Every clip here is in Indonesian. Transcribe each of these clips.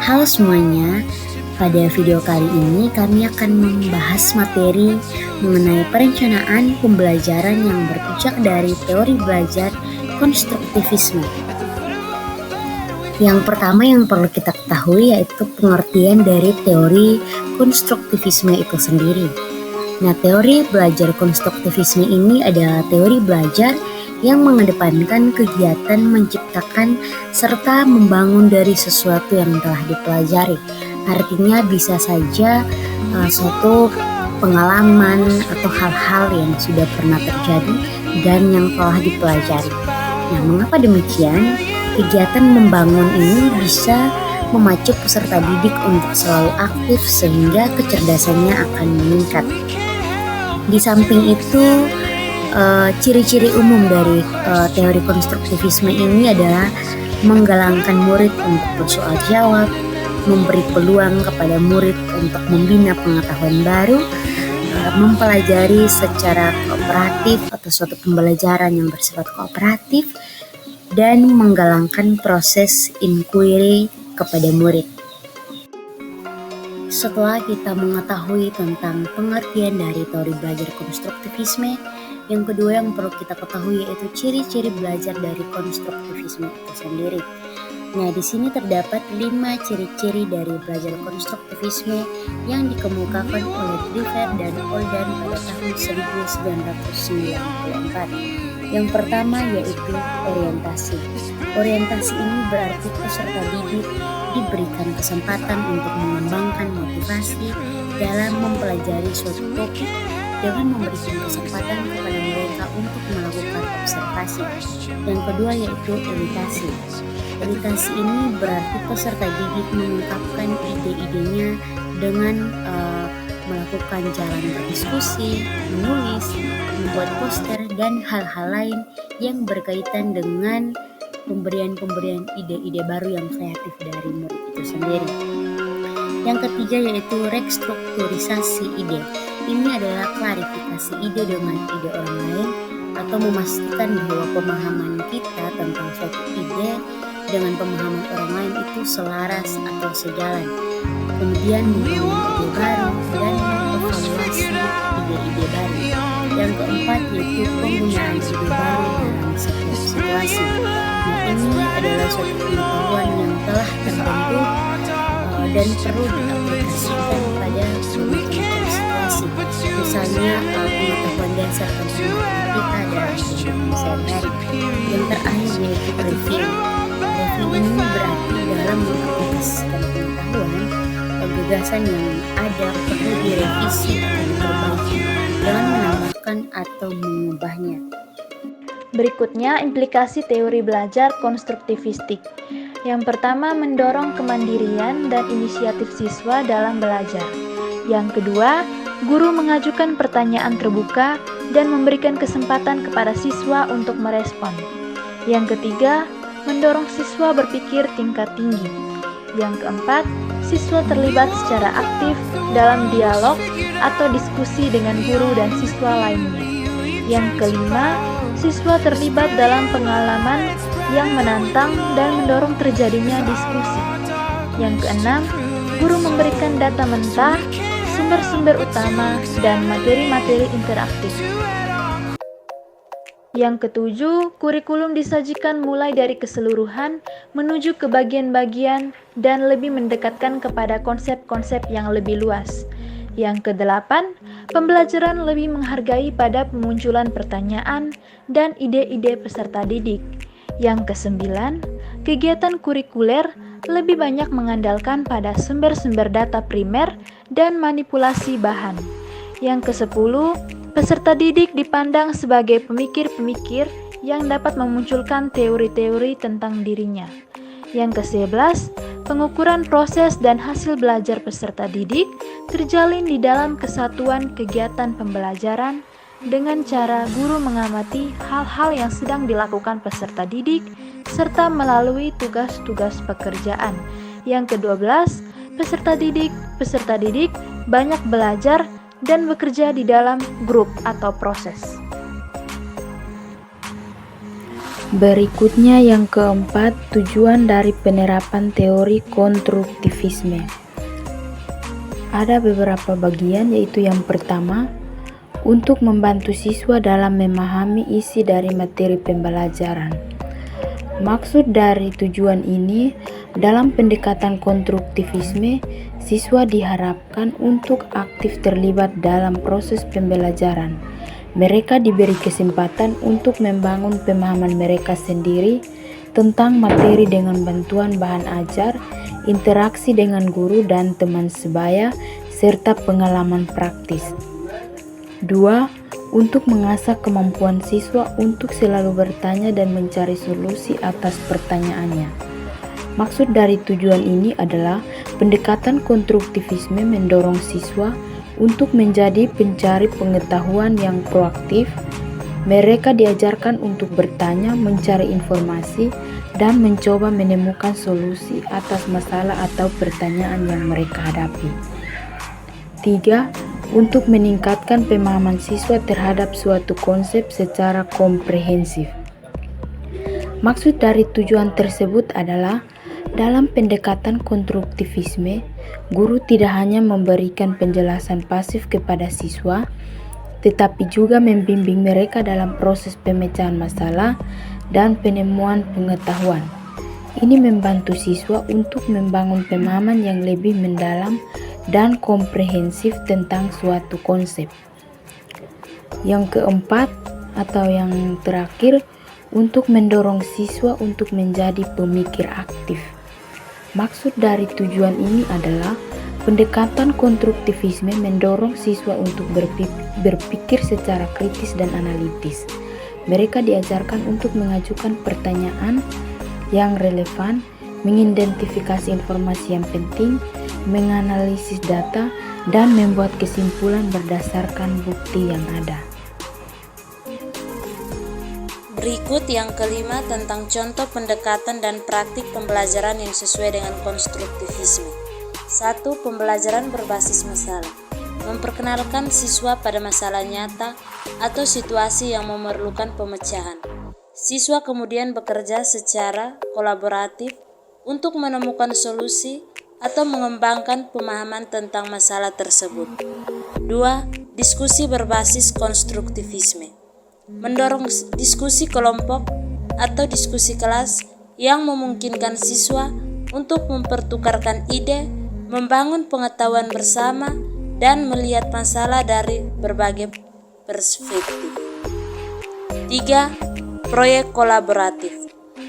Halo semuanya, pada video kali ini kami akan membahas materi mengenai perencanaan pembelajaran yang berpijak dari teori belajar konstruktivisme. Yang pertama yang perlu kita ketahui yaitu pengertian dari teori konstruktivisme itu sendiri. Nah, teori belajar konstruktivisme ini adalah teori belajar yang mengedepankan kegiatan menciptakan serta membangun dari sesuatu yang telah dipelajari. Artinya bisa saja suatu pengalaman atau hal-hal yang sudah pernah terjadi dan yang telah dipelajari. Nah, mengapa demikian? Kegiatan membangun ini bisa memacu peserta didik untuk selalu aktif sehingga kecerdasannya akan meningkat. Di samping itu, ciri-ciri umum dari teori konstruktivisme ini adalah menggalangkan murid untuk bersoal jawab, memberi peluang kepada murid untuk membina pengetahuan baru, mempelajari secara kooperatif atau suatu pembelajaran yang bersifat kooperatif, dan menggalangkan proses inquiry kepada murid. Setelah kita mengetahui tentang pengertian dari teori belajar konstruktivisme, yang kedua yang perlu kita ketahui yaitu ciri-ciri belajar dari konstruktivisme itu sendiri. Nah, di sini terdapat 5 ciri-ciri dari belajar konstruktivisme yang dikemukakan oleh Driver dan Oldan pada tahun 1994. Yang pertama yaitu orientasi. Orientasi ini berarti peserta didik diberikan kesempatan untuk mengembangkan motivasi dalam mempelajari suatu topik dengan memberikan kesempatan kepada mereka untuk melakukan observasi. Yang kedua yaitu imitasi. Imitasi ini berarti peserta didik mengungkapkan ide-idenya dengan melakukan jalan berdiskusi, menulis, membuat poster, dan hal-hal lain yang berkaitan dengan pemberian ide-ide baru yang kreatif dari murid itu sendiri. Yang ketiga yaitu restrukturisasi ide. Ini adalah klarifikasi ide dengan ide orang lain atau memastikan bahwa pemahaman kita tentang suatu ide dengan pemahaman orang lain itu selaras atau sejalan. Kemudian membangun ide baru dan mengevaluasi ide-ide baru. Yang keempat yaitu penggunaan ide baru dalam setiap situasi. Nah, ini adalah suatu pengetahuan yang telah terbentuk dan perlu diaplikasikan pada berbagai situasi. Misalnya pengetahuan dasar tentang matematika dalam kehidupan sehari-hari. Yang terakhir yaitu review. Review ini berarti dalam mengaplikasikan pengetahuan, gagasan yang ada perlu direvisi atau diperbaiki dengan menambahkan atau mengubahnya. Berikutnya, implikasi teori belajar konstruktivistik. Yang pertama, mendorong kemandirian dan inisiatif siswa dalam belajar. Yang kedua, guru mengajukan pertanyaan terbuka dan memberikan kesempatan kepada siswa untuk merespon. Yang ketiga, mendorong siswa berpikir tingkat tinggi. Yang keempat, siswa terlibat secara aktif dalam dialog atau diskusi dengan guru dan siswa lainnya. Yang kelima, siswa terlibat dalam pengalaman yang menantang dan mendorong terjadinya diskusi. Yang keenam, guru memberikan data mentah, sumber-sumber utama, dan materi-materi interaktif. Yang ketujuh, kurikulum disajikan mulai dari keseluruhan menuju ke bagian-bagian dan lebih mendekatkan kepada konsep-konsep yang lebih luas. Yang kedelapan, pembelajaran lebih menghargai pada pemunculan pertanyaan dan ide-ide peserta didik. Yang kesembilan, kegiatan kurikuler lebih banyak mengandalkan pada sumber-sumber data primer dan manipulasi bahan. Yang kesepuluh, peserta didik dipandang sebagai pemikir-pemikir yang dapat memunculkan teori-teori tentang dirinya. Yang ke-11, pengukuran proses dan hasil belajar peserta didik terjalin di dalam kesatuan kegiatan pembelajaran dengan cara guru mengamati hal-hal yang sedang dilakukan peserta didik serta melalui tugas-tugas pekerjaan. Yang ke-12, peserta didik banyak belajar dan bekerja di dalam grup atau proses. Berikutnya yang keempat, tujuan dari penerapan teori konstruktivisme. Ada beberapa bagian, yaitu yang pertama, untuk membantu siswa dalam memahami isi dari materi pembelajaran. Maksud dari tujuan ini, dalam pendekatan konstruktivisme, siswa diharapkan untuk aktif terlibat dalam proses pembelajaran. Mereka diberi kesempatan untuk membangun pemahaman mereka sendiri tentang materi dengan bantuan bahan ajar, interaksi dengan guru dan teman sebaya, serta pengalaman praktis. 2. Untuk mengasah kemampuan siswa untuk selalu bertanya dan mencari solusi atas pertanyaannya. Maksud dari tujuan ini adalah pendekatan konstruktivisme mendorong siswa untuk menjadi pencari pengetahuan yang proaktif. Mereka diajarkan untuk bertanya, mencari informasi, dan mencoba menemukan solusi atas masalah atau pertanyaan yang mereka hadapi. 3. Untuk meningkatkan pemahaman siswa terhadap suatu konsep secara komprehensif. Maksud dari tujuan tersebut adalah dalam pendekatan konstruktivisme, guru tidak hanya memberikan penjelasan pasif kepada siswa, tetapi juga membimbing mereka dalam proses pemecahan masalah dan penemuan pengetahuan. Ini membantu siswa untuk membangun pemahaman yang lebih mendalam dan komprehensif tentang suatu konsep. Yang keempat atau yang terakhir, untuk mendorong siswa untuk menjadi pemikir aktif. Maksud dari tujuan ini adalah pendekatan konstruktivisme mendorong siswa untuk berpikir secara kritis dan analitis. Mereka diajarkan untuk mengajukan pertanyaan yang relevan, mengidentifikasi informasi yang penting, menganalisis data, dan membuat kesimpulan berdasarkan bukti yang ada. Berikut yang kelima tentang contoh pendekatan dan praktik pembelajaran yang sesuai dengan konstruktivisme. 1. Pembelajaran berbasis masalah. Memperkenalkan siswa pada masalah nyata atau situasi yang memerlukan pemecahan. Siswa kemudian bekerja secara kolaboratif untuk menemukan solusi atau mengembangkan pemahaman tentang masalah tersebut. 2. Diskusi berbasis konstruktivisme. Mendorong diskusi kelompok atau diskusi kelas yang memungkinkan siswa untuk mempertukarkan ide, membangun pengetahuan bersama, dan melihat masalah dari berbagai perspektif. 3. Proyek kolaboratif.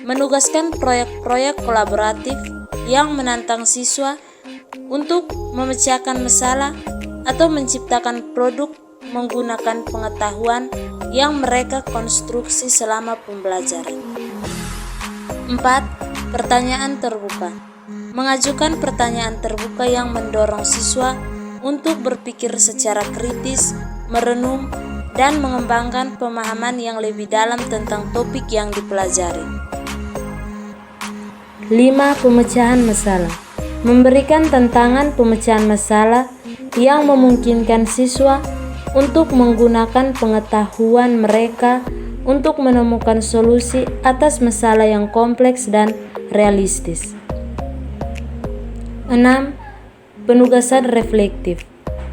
Menugaskan proyek-proyek kolaboratif yang menantang siswa untuk memecahkan masalah atau menciptakan produk menggunakan pengetahuan yang mereka konstruksi selama pembelajaran. 4. Pertanyaan terbuka. Mengajukan pertanyaan terbuka yang mendorong siswa untuk berpikir secara kritis, merenung, dan mengembangkan pemahaman yang lebih dalam tentang topik yang dipelajari. 5. Pemecahan masalah. Memberikan tantangan pemecahan masalah yang memungkinkan siswa untuk menggunakan pengetahuan mereka untuk menemukan solusi atas masalah yang kompleks dan realistis. 6. Penugasan reflektif.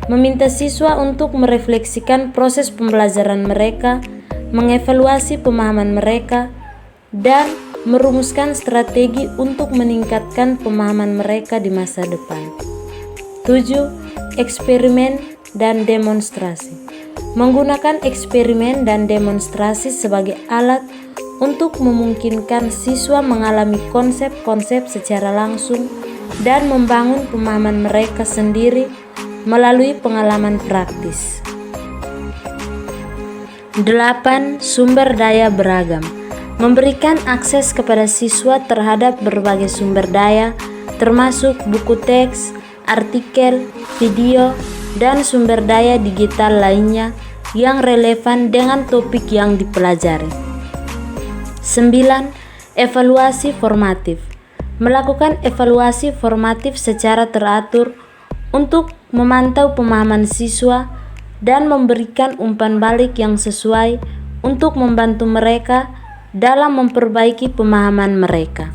Meminta siswa untuk merefleksikan proses pembelajaran mereka, mengevaluasi pemahaman mereka, dan merumuskan strategi untuk meningkatkan pemahaman mereka di masa depan. 7. Eksperimen dan demonstrasi. Menggunakan eksperimen dan demonstrasi sebagai alat untuk memungkinkan siswa mengalami konsep-konsep secara langsung dan membangun pemahaman mereka sendiri melalui pengalaman praktis. 8. Sumber daya beragam. Memberikan akses kepada siswa terhadap berbagai sumber daya, termasuk buku teks, artikel, video, dan sumber daya digital lainnya yang relevan dengan topik yang dipelajari. 9. Evaluasi formatif. Melakukan evaluasi formatif secara teratur untuk memantau pemahaman siswa dan memberikan umpan balik yang sesuai untuk membantu mereka dalam memperbaiki pemahaman mereka.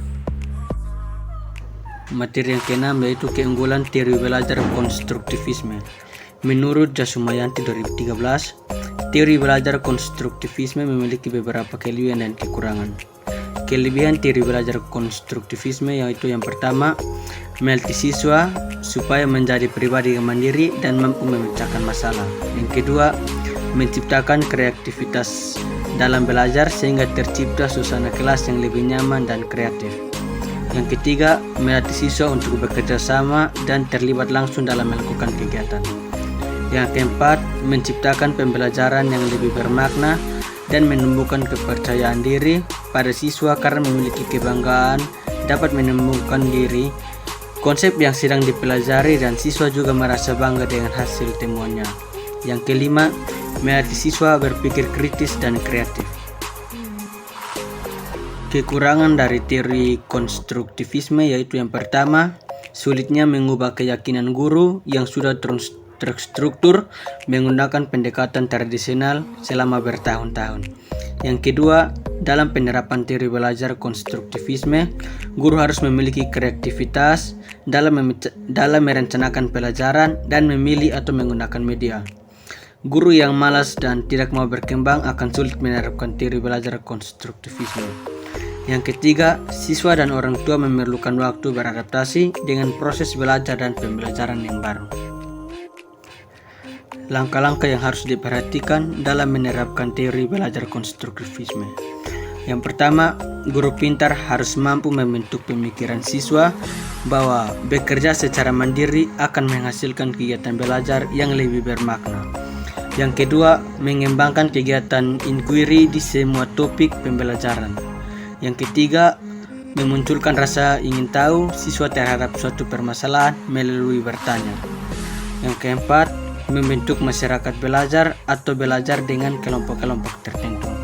Materi yang keenam yaitu keunggulan teori belajar konstruktivisme. Menurut Jasumayanti 2013, teori belajar konstruktivisme memiliki beberapa kelebihan dan kekurangan. Kelebihan teori belajar konstruktivisme yaitu yang pertama, melatih siswa supaya menjadi pribadi yang mandiri dan mampu memecahkan masalah. Yang kedua, menciptakan kreativitas dalam belajar sehingga tercipta suasana kelas yang lebih nyaman dan kreatif. Yang ketiga, melatih siswa untuk bekerja sama dan terlibat langsung dalam melakukan kegiatan. Yang keempat, menciptakan pembelajaran yang lebih bermakna dan menumbuhkan kepercayaan diri pada siswa karena memiliki kebanggaan dapat menemukan diri, konsep yang sedang dipelajari dan siswa juga merasa bangga dengan hasil temuannya. Yang kelima, melatih siswa berpikir kritis dan kreatif. Kekurangan dari teori konstruktivisme yaitu yang pertama, sulitnya mengubah keyakinan guru yang sudah terstruktur menggunakan pendekatan tradisional selama bertahun-tahun. Yang kedua, dalam penerapan teori belajar konstruktivisme, guru harus memiliki kreativitas dalam merencanakan pelajaran dan memilih atau menggunakan media. Guru yang malas dan tidak mau berkembang akan sulit menerapkan teori belajar konstruktivisme. Yang ketiga, siswa dan orang tua memerlukan waktu beradaptasi dengan proses belajar dan pembelajaran yang baru. Langkah-langkah yang harus diperhatikan dalam menerapkan teori belajar konstruktivisme. Yang pertama, guru pintar harus mampu membentuk pemikiran siswa bahwa bekerja secara mandiri akan menghasilkan kegiatan belajar yang lebih bermakna. Yang kedua, mengembangkan kegiatan inquiry di semua topik pembelajaran. Yang ketiga, memunculkan rasa ingin tahu siswa terhadap suatu permasalahan melalui bertanya. Yang keempat, membentuk masyarakat belajar atau belajar dengan kelompok-kelompok tertentu.